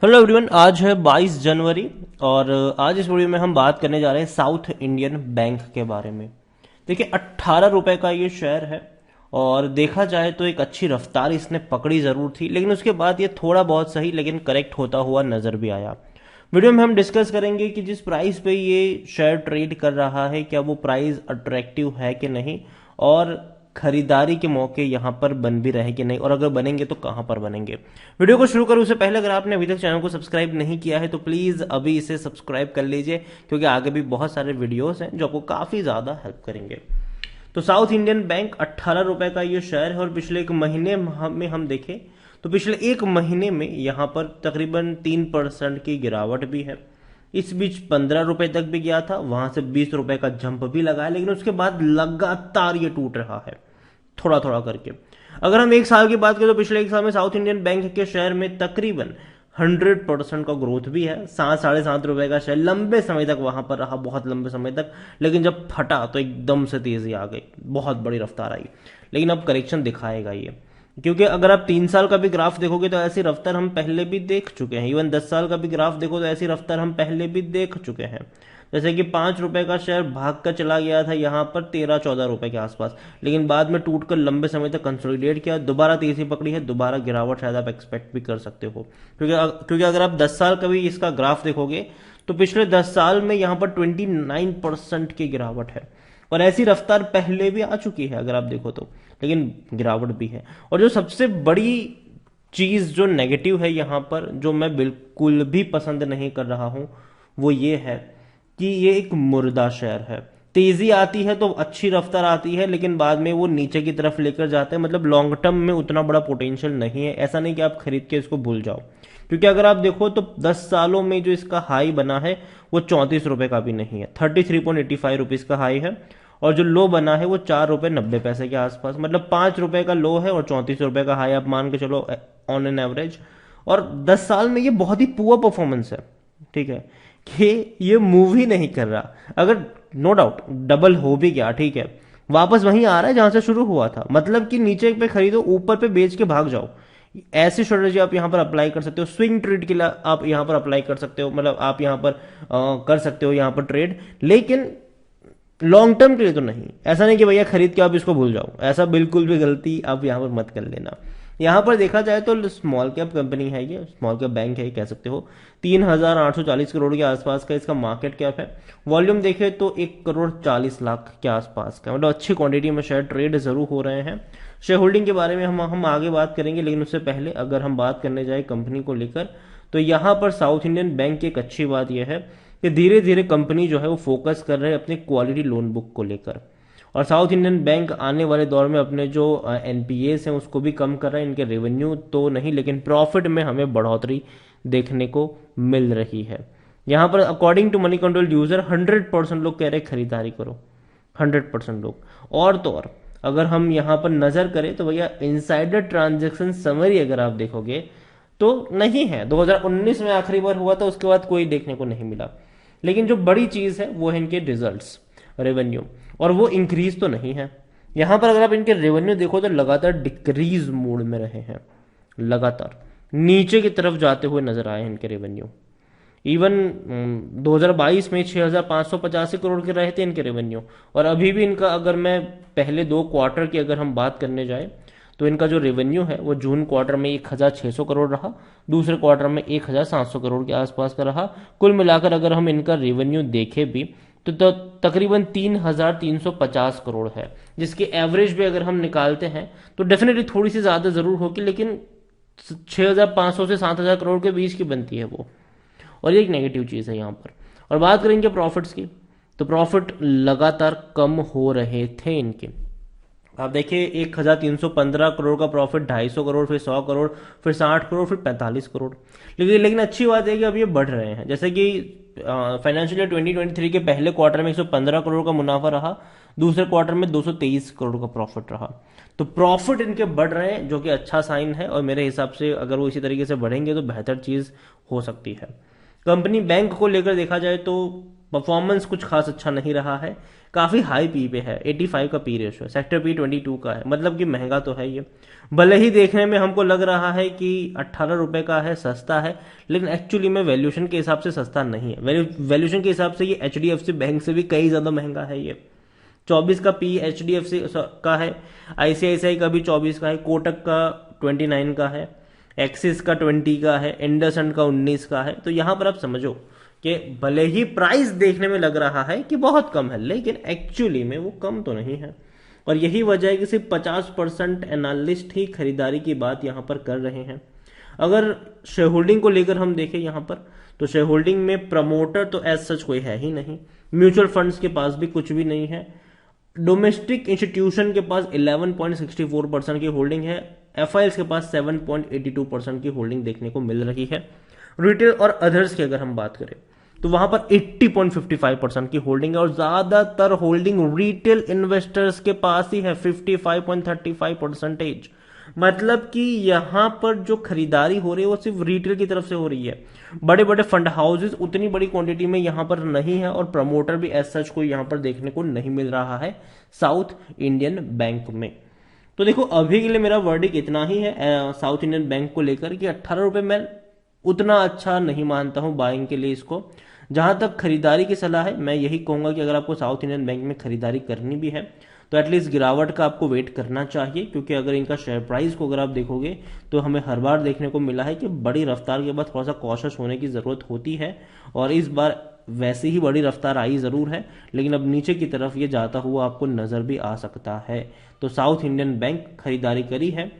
Hello everyone, आज है 22 जनवरी और आज इस वीडियो में हम बात करने जा रहे हैं साउथ इंडियन बैंक के बारे में। देखिए, 18 रुपए का ये शेयर है और देखा जाए तो एक अच्छी रफ्तार इसने पकड़ी जरूर थी, लेकिन उसके बाद ये थोड़ा बहुत सही लेकिन करेक्ट होता हुआ नजर भी आया। वीडियो में हम डिस्कस करेंगे कि जिस प्राइस पे ये शेयर ट्रेड कर रहा है, क्या वो प्राइस अट्रैक्टिव है कि नहीं, और खरीदारी के मौके यहां पर बन भी रहे कि नहीं, और अगर बनेंगे तो कहां पर बनेंगे। वीडियो को शुरू करूं उससे पहले अगर आपने अभी तक चैनल को सब्सक्राइब नहीं किया है तो प्लीज अभी इसे सब्सक्राइब कर लीजिए, क्योंकि आगे भी बहुत सारे वीडियोस हैं जो आपको काफी ज्यादा हेल्प करेंगे। तो साउथ इंडियन बैंक 18 रुपए का ये शेयर है और पिछले एक महीने में हम देखें तो पिछले एक महीने में यहां पर तकरीबन 3% की गिरावट भी है। इस बीच 15 रुपए तक भी गया था, वहां से 20 रुपए का जंप भी लगाया, लेकिन उसके बाद लगातार ये टूट रहा है थोड़ा थोड़ा करके। अगर हम एक साल की बात करें तो पिछले एक साल में साउथ इंडियन बैंक के शेयर में तकरीबन 100% का ग्रोथ भी है। 7-7.5 रुपए का शेयर लंबे समय तक वहां पर रहा, बहुत लंबे समय तक, लेकिन जब फटा तो एकदम से तेजी आ गई, बहुत बड़ी रफ्तार आई। लेकिन अब करेक्शन दिखाएगा ये, क्योंकि अगर आप 3 साल का भी ग्राफ देखोगे तो ऐसी रफ्तार हम पहले भी देख चुके हैं। इवन 10 साल का भी ग्राफ देखो तो ऐसी रफ्तार हम पहले भी देख चुके हैं। जैसे कि 5 रुपए का शेयर भाग कर चला गया था यहाँ पर 13-14 रुपए के आसपास, लेकिन बाद में टूटकर लंबे समय तक कंसोलिडेट किया, दोबारा तेजी पकड़ी है, दोबारा गिरावट शायद आप एक्सपेक्ट भी कर सकते हो। क्योंकि अगर आप 10 साल का भी इसका ग्राफ देखोगे तो पिछले 10 साल में यहाँ पर 29% की गिरावट है, और ऐसी रफ्तार पहले भी आ चुकी है अगर आप देखो तो, लेकिन गिरावट भी है। और जो सबसे बड़ी चीज जो नेगेटिव है यहां पर, जो मैं बिल्कुल भी पसंद नहीं कर रहा हूं, वो ये है कि ये एक मुर्दा शेयर है। तेजी आती है तो अच्छी रफ्तार आती है, लेकिन बाद में वो नीचे की तरफ लेकर जाते हैं। मतलब लॉन्ग टर्म में उतना बड़ा पोटेंशियल नहीं है। ऐसा नहीं कि आप खरीद के इसको भूल जाओ, क्योंकि अगर आप देखो तो 10 सालों में जो इसका हाई बना है वो 34 रुपए का भी नहीं है, 33.85 रुपीज का हाई है। और जो लो बना है वो 4 रुपए 90 पैसे के आसपास, मतलब 5 रुपए का लो है और 34 रुपए का हाई, आप मान के चलो ऑन एन एवरेज। और 10 साल में ये बहुत ही पुअर परफॉर्मेंस है, ठीक है, कि ये मूव ही नहीं कर रहा। अगर नो डाउट डबल हो भी गया, ठीक है, वापस वहीं आ रहा है जहां से शुरू हुआ था। मतलब कि नीचे पे खरीदो, ऊपर पे बेच के भाग जाओ। ऐसी स्ट्रेटेजी आप यहां पर अप्लाई कर सकते हो। स्विंग ट्रेड के लिए आप यहां पर अप्लाई कर सकते हो, मतलब आप यहां पर कर सकते हो यहां पर ट्रेड, लेकिन लॉन्ग टर्म के लिए तो नहीं। ऐसा नहीं कि भैया खरीद के आप इसको भूल जाओ, ऐसा बिल्कुल भी गलती आप यहां पर मत कर लेना। यहां पर देखा जाए तो स्मॉल कैप कंपनी है, ये स्मॉल कैप बैंक है कह सकते हो। 3,840 करोड़ के आसपास का इसका मार्केट कैप है। वॉल्यूम देखे तो 1,40,40,00,000 के आसपास का, मतलब अच्छी क्वांटिटी में शेयर ट्रेड जरूर हो रहे हैं। शेयर होल्डिंग के बारे में हम आगे बात करेंगे, लेकिन उससे पहले अगर हम बात करने जाए कंपनी को लेकर, तो यहां पर साउथ इंडियन बैंक की एक अच्छी बात यह है कि धीरे धीरे कंपनी जो है वो फोकस कर रहे हैं अपने क्वालिटी लोन बुक को लेकर। और साउथ इंडियन बैंक आने वाले दौर में अपने जो एनपीएस हैं उसको भी कम कर रहे हैं। इनके रेवेन्यू तो नहीं, लेकिन प्रॉफिट में हमें बढ़ोतरी देखने को मिल रही है। यहाँ पर according to Moneycontrol user 100% लोग कह रहे हैं खरीदारी करो, 100% लोग। और तो और अगर हम यहाँ पर नजर करें तो भैया इनसाइडर ट्रांजेक्शन समरी अगर आप देखोगे तो नहीं है। 2019 में आखिरी बार हुआ था, उसके बाद कोई देखने को नहीं मिला। लेकिन जो बड़ी चीज है वो है इनके रिजल्ट्स, रेवेन्यू, और वो इंक्रीज तो नहीं है। यहां पर अगर आप इनके रेवेन्यू देखो तो लगातार डिक्रीज मोड में रहे हैं, लगातार नीचे की तरफ जाते हुए नजर आए हैं इनके रेवेन्यू। इवन 2022 में 6,585 करोड़ के रहे थे इनके रेवेन्यू, और अभी भी इनका अगर मैं पहले 2 क्वार्टर की अगर हम बात करने जाए तो इनका जो रेवेन्यू है वो जून क्वार्टर में 1,600 करोड़ रहा, दूसरे क्वार्टर में 1,700 करोड़ के आसपास का रहा। कुल मिलाकर अगर हम इनका रेवेन्यू देखें भी तो तकरीबन 3,350 करोड़ है, जिसकी एवरेज भी अगर हम निकालते हैं तो डेफिनेटली थोड़ी सी ज्यादा जरूर होगी, लेकिन 6,500 से 7,000 करोड़ के बीच की बनती है वो। और ये एक नेगेटिव चीज है यहाँ पर। और बात करेंगे प्रॉफिट्स की, तो प्रॉफिट लगातार कम हो रहे थे इनके। आप देखिए 1,315 करोड़ का प्रॉफिट, 250 करोड़, फिर 100 करोड़, फिर 60 करोड़, फिर 45 करोड़। लेकिन अच्छी बात है कि अब ये बढ़ रहे हैं। जैसे कि फाइनेंशियल ईयर 2023 के पहले क्वार्टर में 115 करोड़ का मुनाफा रहा, दूसरे क्वार्टर में 223 करोड़ का प्रॉफिट रहा। तो प्रॉफिट इनके बढ़ रहे हैं, जो कि अच्छा साइन है, और मेरे हिसाब से अगर वो इसी तरीके से बढ़ेंगे तो बेहतर चीज हो सकती है। कंपनी बैंक को लेकर देखा जाए तो परफॉर्मेंस कुछ खास अच्छा नहीं रहा है, काफी हाई पी पे है, 85 का पी रेशियो है, सेक्टर पी 22 का है, मतलब कि महंगा तो है ये। भले ही देखने में हमको लग रहा है कि 18 रुपए का है, सस्ता है, लेकिन एक्चुअली में वैल्यूएशन के हिसाब से सस्ता नहीं है। वैल्यूएशन के हिसाब से ये एचडीएफसी बैंक से भी कई ज्यादा महंगा है ये। 24 का पी एचडीएफसी का है, आईसीआईसीआई का भी 24 का है, कोटक का 29 का है, एक्सिस का 20 का है, इंडसइंड का 19 का है। तो यहां पर आप समझो कि भले ही प्राइस देखने में लग रहा है कि बहुत कम है, लेकिन एक्चुअली में वो कम तो नहीं है। और यही वजह है कि सिर्फ 50% एनालिस्ट ही खरीदारी की बात यहां पर कर रहे हैं। अगर शेयर होल्डिंग को लेकर हम देखें यहां पर, तो शेयर होल्डिंग में प्रमोटर तो एज सच कोई है ही नहीं, म्यूचुअल फंड्स के पास भी कुछ भी नहीं है, डोमेस्टिक इंस्टीट्यूशन के पास 11.64% की होल्डिंग है, एफआईएल्स के पास 7.82% की होल्डिंग देखने को मिल रही है। रिटेल और अदर्स की अगर हम बात करें तो वहां पर 80.55% की होल्डिंग है, और ज्यादातर होल्डिंग रिटेल इन्वेस्टर्स के पास ही है, 55.35%। मतलब कि यहां पर जो खरीदारी हो रही है वो सिर्फ रिटेल की तरफ से हो रही है। बड़े बड़े फंड हाउसेस उतनी बड़ी क्वांटिटी में यहां पर नहीं है, और प्रमोटर भी एज सच कोई यहां पर देखने को नहीं मिल रहा है साउथ इंडियन बैंक में। तो देखो अभी के लिए मेरा वर्डिक इतना ही है साउथ इंडियन बैंक को लेकर कि 18 रुपए में उतना अच्छा नहीं मानता हूं बाइंग के लिए इसको। जहां तक खरीदारी की सलाह है, मैं यही कहूंगा कि अगर आपको साउथ इंडियन बैंक में खरीदारी करनी भी है तो एटलीस्ट गिरावट का आपको वेट करना चाहिए, क्योंकि अगर इनका शेयर प्राइस को अगर आप देखोगे तो हमें हर बार देखने को मिला है कि बड़ी रफ्तार के बाद थोड़ा सा कॉशियस होने की जरूरत होती है, और इस बार वैसे ही बड़ी रफ्तार आई जरूर है, लेकिन अब नीचे की तरफ ये जाता हुआ आपको नजर भी आ सकता है। तो साउथ इंडियन बैंक खरीदारी करी है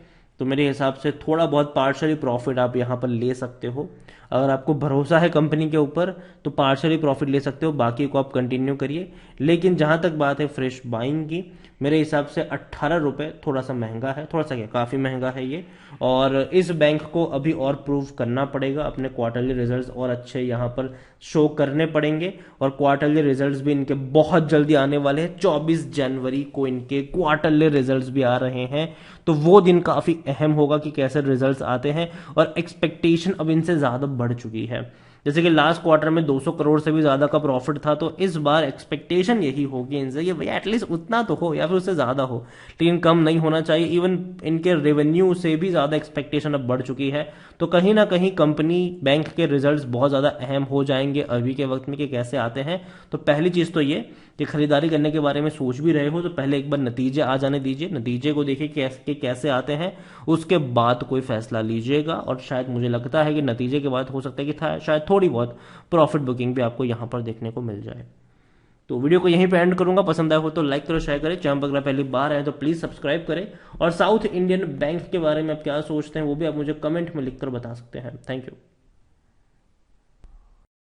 तो मेरे हिसाब से थोड़ा बहुत पार्शली प्रॉफिट आप यहां पर ले सकते हो। अगर आपको भरोसा है कंपनी के ऊपर तो पार्शली प्रॉफिट ले सकते हो, बाकी को आप कंटिन्यू करिए। लेकिन जहां तक बात है फ्रेश बाइंग की, मेरे हिसाब से 18 रुपए थोड़ा सा महंगा है, थोड़ा सा क्या काफी महंगा है ये। और इस बैंक को अभी और प्रूव करना पड़ेगा, अपने क्वार्टरली रिजल्ट्स और अच्छे यहाँ पर शो करने पड़ेंगे, और क्वार्टरली रिजल्ट्स भी इनके बहुत जल्दी आने वाले हैं। 24 जनवरी को इनके क्वार्टरली रिजल्ट्स भी आ रहे हैं, तो वो दिन काफी अहम होगा कि कैसे रिजल्ट्स आते हैं। और एक्सपेक्टेशन अब इनसे ज्यादा बढ़ चुकी है, जैसे कि लास्ट क्वार्टर में 200 करोड़ से भी ज्यादा का प्रॉफिट था, तो इस बार एक्सपेक्टेशन यही होगी इनसे कि भैया एटलीस्ट उतना तो हो या फिर उससे ज्यादा हो, लेकिन कम नहीं होना चाहिए। इवन इनके रेवेन्यू से भी ज्यादा एक्सपेक्टेशन अब बढ़ चुकी है, तो कहीं ना कहीं कंपनी बैंक के रिजल्ट्स बहुत ज्यादा अहम हो जाएंगे अभी के वक्त में कि कैसे आते हैं। तो पहली चीज तो ये कि खरीदारी करने के बारे में सोच भी रहे हो तो पहले एक बार नतीजे आ जाने दीजिए, नतीजे को देखिए कि कैसे आते हैं, उसके बाद कोई फैसला लीजिएगा। और शायद मुझे लगता है कि नतीजे के बाद हो सकता है कि शायद थोड़ी बहुत प्रॉफिट बुकिंग भी आपको यहां पर देखने को मिल जाए। तो वीडियो को यहीं पे एंड करूंगा, पसंद आया हो तो लाइक करो, शेयर करें, चैनल पर अगर पहली बार आए तो प्लीज सब्सक्राइब करें, और साउथ इंडियन बैंक के बारे में आप क्या सोचते हैं वो भी आप मुझे कमेंट में लिखकर बता सकते हैं। Thank you.